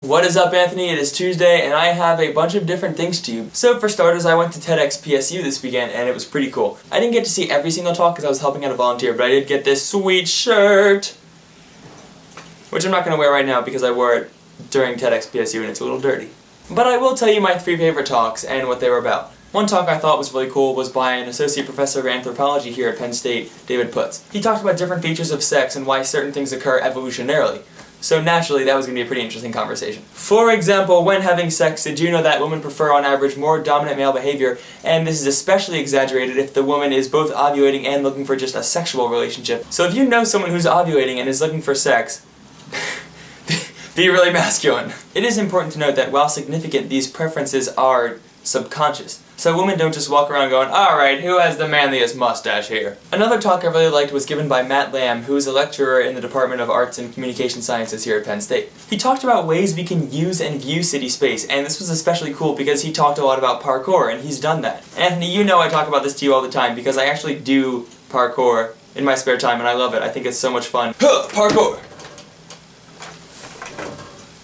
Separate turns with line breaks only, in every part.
What is up, Anthony? It is Tuesday and I have a bunch of different things to you. So for starters, I went to TEDxPSU this weekend and it was pretty cool. I didn't get to see every single talk because I was helping out a volunteer, but I did get this sweet shirt, which I'm not going to wear right now because I wore it during TEDxPSU and it's a little dirty. But I will tell you my 3 favorite talks and what they were about. One talk I thought was really cool was by an associate professor of anthropology here at Penn State, David Putz. He talked about different features of sex and why certain things occur evolutionarily. So naturally, that was going to be a pretty interesting conversation. For example, when having sex, did you know that women prefer on average more dominant male behavior, and this is especially exaggerated if the woman is both ovulating and looking for just a sexual relationship. So if you know someone who's ovulating and is looking for sex, be really masculine. It is important to note that while significant, these preferences are subconscious. So women don't just walk around going, alright, who has the manliest mustache here? Another talk I really liked was given by Matt Lamb, who is a lecturer in the Department of Arts and Communication Sciences here at Penn State. He talked about ways we can use and view city space, and this was especially cool because he talked a lot about parkour, and he's done that. Anthony, you know I talk about this to you all the time because I actually do parkour in my spare time, and I love it. I think it's so much fun. Parkour!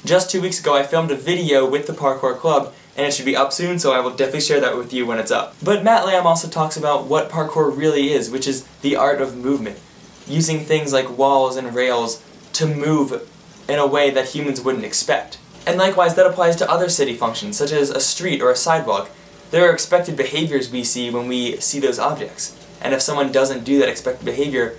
Just 2 weeks ago I filmed a video with the Parkour Club, and it should be up soon, so I will definitely share that with you when it's up. But Matt Lamb also talks about what parkour really is, which is the art of movement. Using things like walls and rails to move in a way that humans wouldn't expect. And likewise, that applies to other city functions, such as a street or a sidewalk. There are expected behaviors we see when we see those objects. And if someone doesn't do that expected behavior,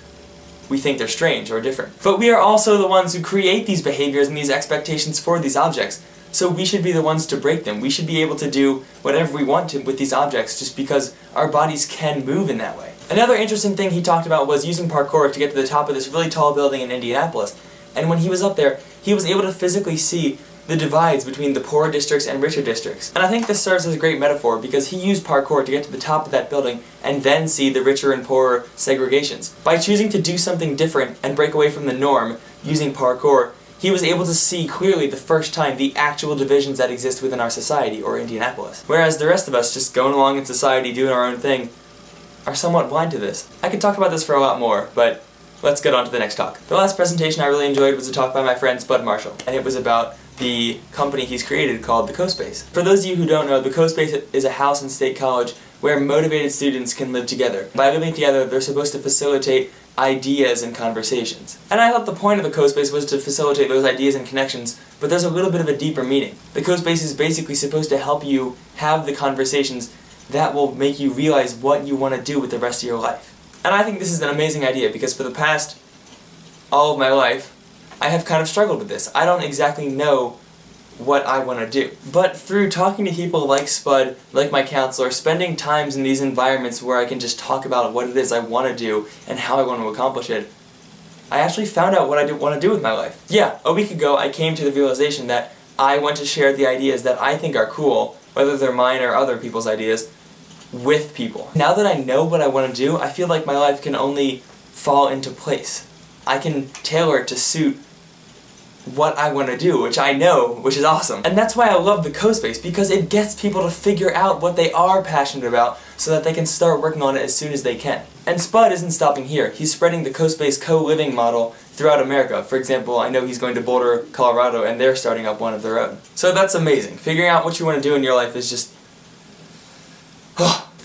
we think they're strange or different. But we are also the ones who create these behaviors and these expectations for these objects. So we should be the ones to break them. We should be able to do whatever we want to with these objects just because our bodies can move in that way. Another interesting thing he talked about was using parkour to get to the top of this really tall building in Indianapolis. And when he was up there, he was able to physically see the divides between the poorer districts and richer districts. And I think this serves as a great metaphor because he used parkour to get to the top of that building and then see the richer and poorer segregations. By choosing to do something different and break away from the norm using parkour, he was able to see clearly the first time the actual divisions that exist within our society, or Indianapolis. Whereas the rest of us, just going along in society, doing our own thing, are somewhat blind to this. I could talk about this for a lot more, but let's get on to the next talk. The last presentation I really enjoyed was a talk by my friend Spud Marshall, and it was about the company he's created called the CoSpace. For those of you who don't know, the CoSpace is a house in State College where motivated students can live together. By living together, they're supposed to facilitate ideas and conversations. And I thought the point of the CoSpace was to facilitate those ideas and connections, but there's a little bit of a deeper meaning. The CoSpace is basically supposed to help you have the conversations that will make you realize what you want to do with the rest of your life. And I think this is an amazing idea because for the past all of my life, I have kind of struggled with this. I don't exactly know what I want to do. But through talking to people like Spud, like my counselor, spending times in these environments where I can just talk about what it is I want to do and how I want to accomplish it, I actually found out what I want to do with my life. Yeah, a week ago I came to the realization that I want to share the ideas that I think are cool, whether they're mine or other people's ideas, with people. Now that I know what I want to do, I feel like my life can only fall into place. I can tailor it to suit what I want to do, which I know, which is awesome. And that's why I love the CoSpace, because it gets people to figure out what they are passionate about so that they can start working on it as soon as they can. And Spud isn't stopping here. He's spreading the CoSpace co-living model throughout America. For example, I know he's going to Boulder, Colorado, and they're starting up one of their own. So that's amazing. Figuring out what you want to do in your life is just...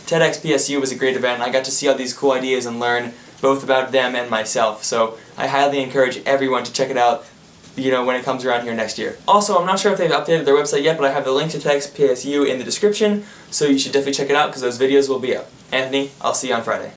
TEDxPSU was a great event. I got to see all these cool ideas and learn both about them and myself. So I highly encourage everyone to check it out, when it comes around here next year. Also, I'm not sure if they've updated their website yet, but I have the link to TEDxPSU in the description, so you should definitely check it out because those videos will be up. Anthony, I'll see you on Friday.